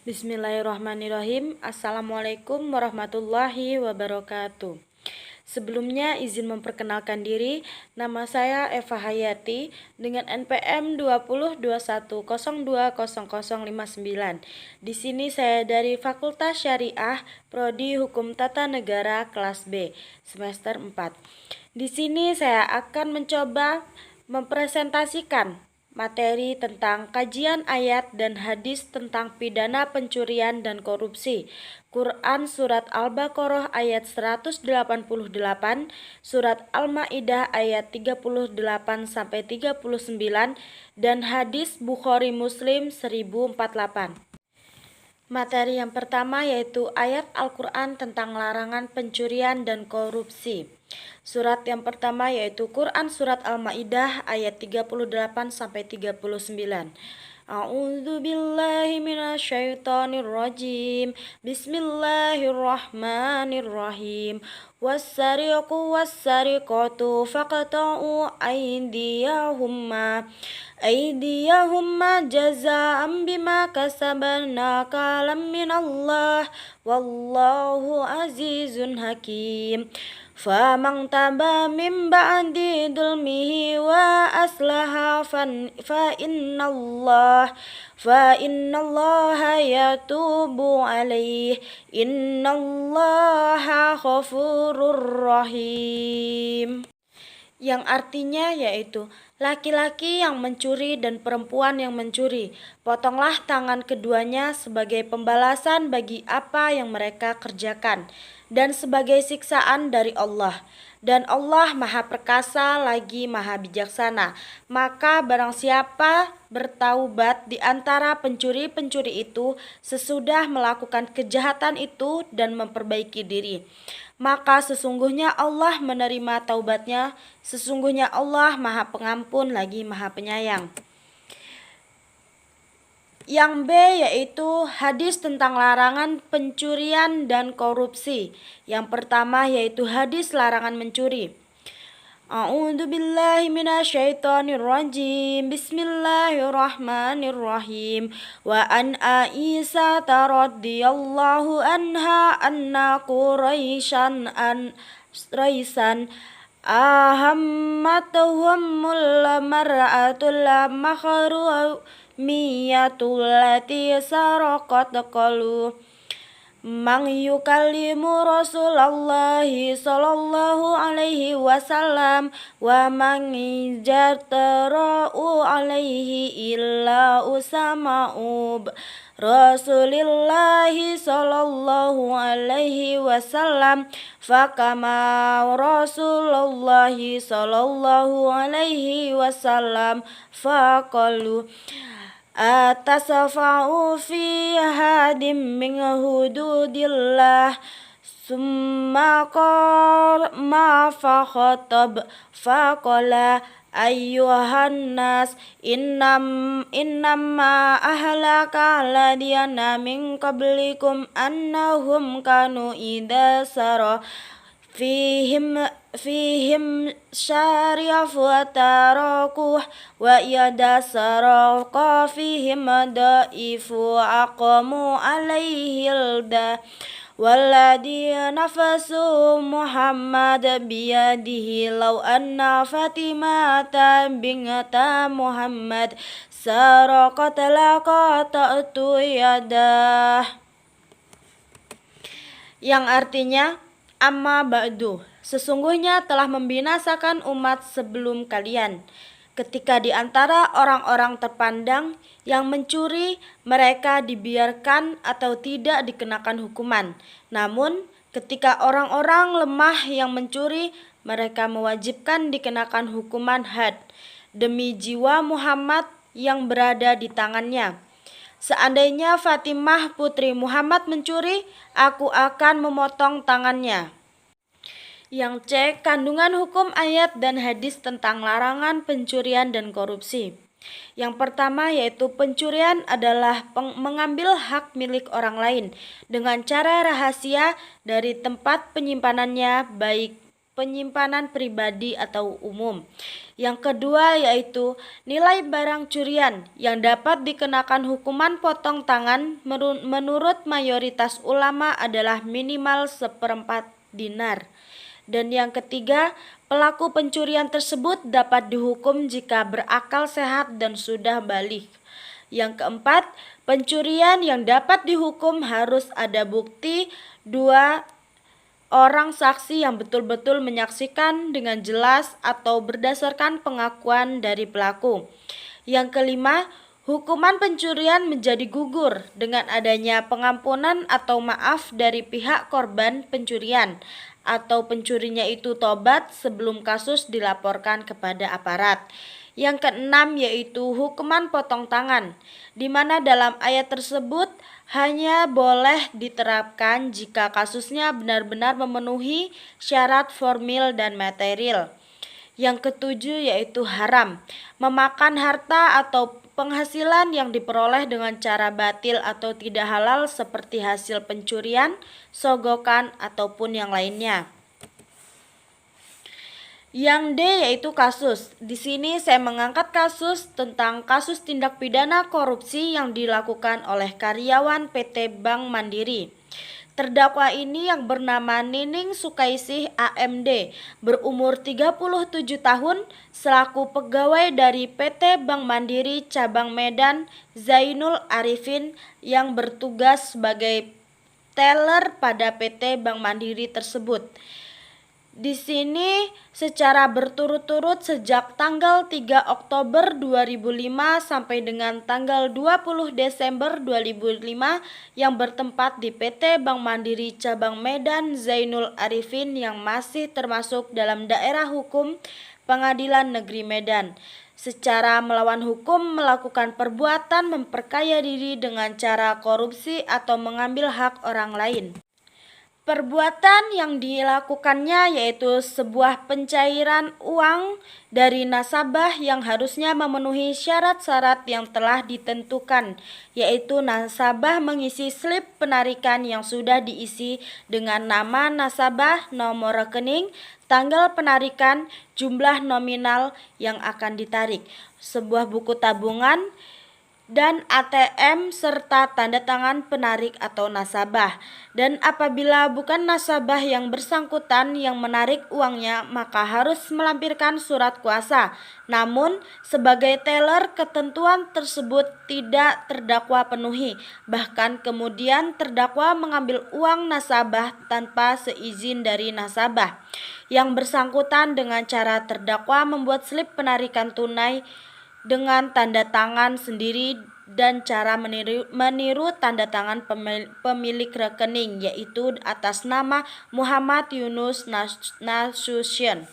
Bismillahirrahmanirrahim. Assalamualaikum warahmatullahi wabarakatuh. Sebelumnya izin memperkenalkan diri, nama saya Eva Hayati dengan NPM 2021020059. Di sini saya dari Fakultas Syariah, Prodi Hukum Tata Negara kelas B, semester 4. Di sini saya akan mencoba mempresentasikan materi tentang kajian ayat dan hadis tentang pidana pencurian dan korupsi. Quran Surat Al-Baqarah ayat 188, Surat Al-Maidah ayat 38-39, dan hadis Bukhari Muslim 1048. Materi yang pertama yaitu ayat Al-Quran tentang larangan pencurian dan korupsi. Surat yang pertama yaitu Quran Surat Al-Maidah ayat 38-39. A'udzu billahi minasyaitonir rajim. Bismillahirrahmanirrahim. Was-sariqu was-sariqatu faqta'u aydiyahumma jazaa'an bima kasabna nakalam minallah wallahu azizun hakim. Faman taba min ba'di dzulmihi wa aslaha fa innallaha yatubu alaihi innallaha ghafurur rahim. Yang artinya yaitu laki-laki yang mencuri dan perempuan yang mencuri, potonglah tangan keduanya sebagai pembalasan bagi apa yang mereka kerjakan dan sebagai siksaan dari Allah. Dan Allah Maha Perkasa lagi Maha Bijaksana. Maka barang siapa bertaubat di antara pencuri-pencuri itu sesudah melakukan kejahatan itu dan memperbaiki diri, maka sesungguhnya Allah menerima taubatnya. Sesungguhnya Allah Maha Pengampun lagi Maha Penyayang. Yang B yaitu hadis tentang larangan pencurian dan korupsi. Yang pertama yaitu hadis larangan mencuri. A'udzu billahi minasyaitonir rajim. Bismillahirrahmanirrahim. Wa an Aisyah radhiyallahu anha anna Quraisyan ahammatuhumul mar'atul makhrumiyatul lati saraqat qalu man yukallimu Rasulullahi sallallahu alaihi wasallam wa man jartara'u alaihi illa usama'ub Rasulillahi sallallahu alaihi wasallam fakama Rasulullahi sallallahu alaihi wasallam faqalu atasafa'u fi hadim min hududillah summa qala ma fakhatab faqala ayyuhan nas innama ahlaka alladhina min qablikum annahum kanu idza sara fihim syarifu tarakuh wa yada saraka fihim daifu aqamu alaihi alda walladhi nafasu Muhammad biyadihi law anna Fatimata binta Muhammad saraqat laqata'tu yadah. Yang artinya amma ba'du, sesungguhnya telah membinasakan umat sebelum kalian. Ketika di antara orang-orang terpandang yang mencuri, mereka dibiarkan atau tidak dikenakan hukuman. Namun, ketika orang-orang lemah yang mencuri, mereka mewajibkan dikenakan hukuman had demi jiwa Muhammad yang berada di tangannya. Seandainya Fatimah putri Muhammad mencuri, aku akan memotong tangannya. Yang C. Kandungan hukum ayat dan hadis tentang larangan pencurian dan korupsi. Yang pertama yaitu pencurian adalah mengambil hak milik orang lain dengan cara rahasia dari tempat penyimpanannya, baik penyimpanan pribadi atau umum. Yang kedua yaitu nilai barang curian yang dapat dikenakan hukuman potong tangan menurut mayoritas ulama adalah minimal 1/4 dinar. Dan yang ketiga, pelaku pencurian tersebut dapat dihukum jika berakal sehat dan sudah baligh. Yang keempat, pencurian yang dapat dihukum harus ada bukti 2 orang saksi yang betul-betul menyaksikan dengan jelas atau berdasarkan pengakuan dari pelaku. Yang kelima, hukuman pencurian menjadi gugur dengan adanya pengampunan atau maaf dari pihak korban pencurian atau pencurinya itu tobat sebelum kasus dilaporkan kepada aparat. Yang keenam yaitu hukuman potong tangan, di mana dalam ayat tersebut hanya boleh diterapkan jika kasusnya benar-benar memenuhi syarat formil dan material. Yang ketujuh yaitu haram, memakan harta atau penghasilan yang diperoleh dengan cara batil atau tidak halal seperti hasil pencurian, sogokan, ataupun yang lainnya. Yang D yaitu kasus. Di sini saya mengangkat kasus tentang kasus tindak pidana korupsi yang dilakukan oleh karyawan PT Bank Mandiri. Terdakwa ini yang bernama Nining Sukaisih AMD berumur 37 tahun selaku pegawai dari PT Bank Mandiri Cabang Medan Zainul Arifin yang bertugas sebagai teller pada PT Bank Mandiri tersebut. Di sini secara berturut-turut sejak tanggal 3 Oktober 2005 sampai dengan tanggal 20 Desember 2005 yang bertempat di PT Bank Mandiri Cabang Medan Zainul Arifin yang masih termasuk dalam daerah hukum Pengadilan Negeri Medan. Secara melawan hukum melakukan perbuatan memperkaya diri dengan cara korupsi atau mengambil hak orang lain. Perbuatan yang dilakukannya yaitu sebuah pencairan uang dari nasabah yang harusnya memenuhi syarat-syarat yang telah ditentukan, yaitu nasabah mengisi slip penarikan yang sudah diisi dengan nama nasabah, nomor rekening, tanggal penarikan, jumlah nominal yang akan ditarik, sebuah buku tabungan, dan ATM serta tanda tangan penarik atau nasabah. Dan apabila bukan nasabah yang bersangkutan yang menarik uangnya, maka harus melampirkan surat kuasa. Namun sebagai teller ketentuan tersebut tidak terdakwa penuhi. Bahkan kemudian terdakwa mengambil uang nasabah tanpa seizin dari nasabah. Yang bersangkutan dengan cara terdakwa membuat slip penarikan tunai dengan tanda tangan sendiri dan cara meniru tanda tangan pemilik rekening, yaitu atas nama Muhammad Yunus Nasution.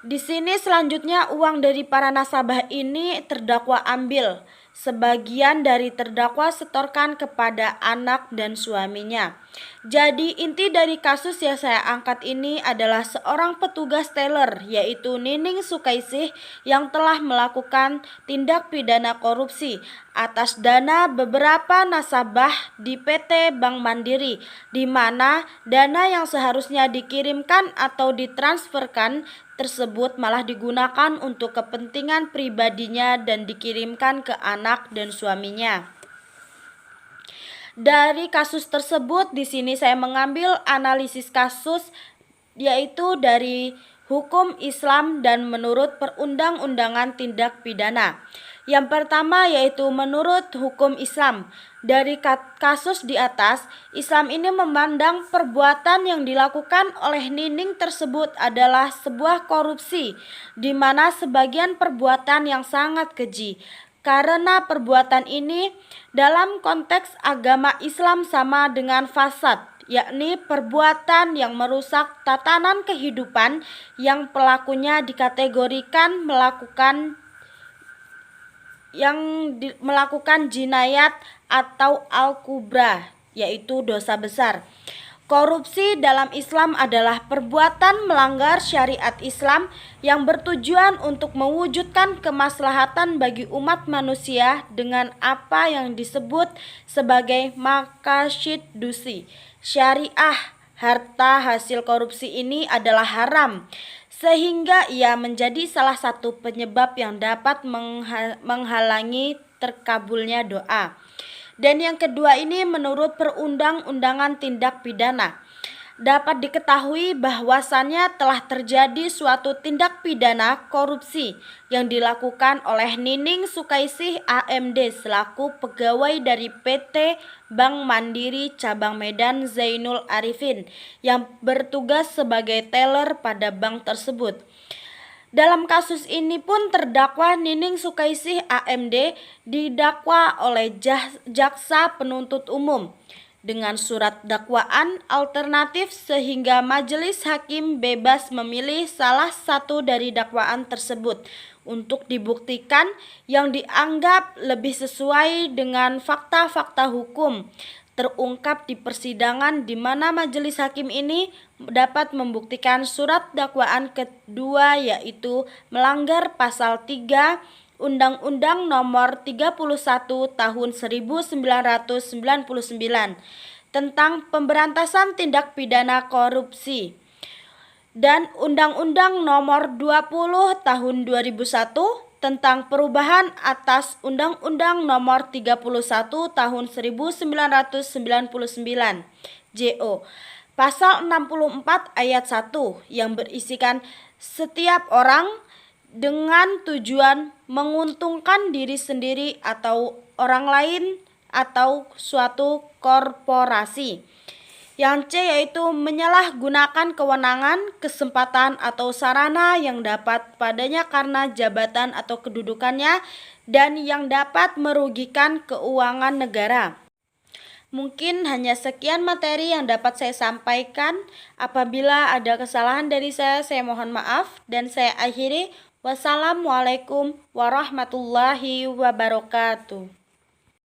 Di sini selanjutnya uang dari para nasabah ini terdakwa ambil. Sebagian dari terdakwa setorkan kepada anak dan suaminya. Jadi inti dari kasus yang saya angkat ini adalah seorang petugas teller yaitu Nining Sukaisih yang telah melakukan tindak pidana korupsi atas dana beberapa nasabah di PT Bank Mandiri, di mana dana yang seharusnya dikirimkan atau ditransferkan tersebut malah digunakan untuk kepentingan pribadinya dan dikirimkan ke anak dan suaminya. Dari kasus tersebut di sini saya mengambil analisis kasus yaitu dari hukum Islam dan menurut perundang-undangan tindak pidana. Yang pertama yaitu menurut hukum Islam. Dari kasus di atas, Islam ini memandang perbuatan yang dilakukan oleh Nining tersebut adalah sebuah korupsi, di mana sebagian perbuatan yang sangat keji. Karena perbuatan ini dalam konteks agama Islam sama dengan fasad, yakni perbuatan yang merusak tatanan kehidupan yang pelakunya dikategorikan melakukan jinayat atau al-kubra, yaitu dosa besar. Korupsi dalam Islam adalah perbuatan melanggar syariat Islam yang bertujuan untuk mewujudkan kemaslahatan bagi umat manusia dengan apa yang disebut sebagai maqasid dusi, syariah harta hasil korupsi ini adalah haram, sehingga ia menjadi salah satu penyebab yang dapat menghalangi terkabulnya doa. Dan yang kedua ini menurut perundang-undangan tindak pidana. Dapat diketahui bahwasannya telah terjadi suatu tindak pidana korupsi yang dilakukan oleh Nining Sukaisih AMD selaku pegawai dari PT Bank Mandiri Cabang Medan Zainul Arifin yang bertugas sebagai teller pada bank tersebut. Dalam kasus ini pun terdakwa Nining Sukaisih AMD didakwa oleh jaksa penuntut umum dengan surat dakwaan alternatif sehingga majelis hakim bebas memilih salah satu dari dakwaan tersebut untuk dibuktikan yang dianggap lebih sesuai dengan fakta-fakta hukum terungkap di persidangan, di mana majelis hakim ini dapat membuktikan surat dakwaan kedua yaitu melanggar pasal 3 Undang-Undang Nomor 31 Tahun 1999 tentang pemberantasan tindak pidana korupsi dan Undang-Undang Nomor 20 Tahun 2001 tentang perubahan atas Undang-Undang Nomor 31 Tahun 1999 JO pasal 64 ayat 1 yang berisikan setiap orang dengan tujuan menguntungkan diri sendiri atau orang lain atau suatu korporasi. Yang C yaitu menyalahgunakan kewenangan, kesempatan atau sarana yang dapat padanya karena jabatan atau kedudukannya dan yang dapat merugikan keuangan negara. Mungkin hanya sekian materi yang dapat saya sampaikan. Apabila ada kesalahan dari saya mohon maaf dan saya akhiri. Wassalamualaikum warahmatullahi wabarakatuh.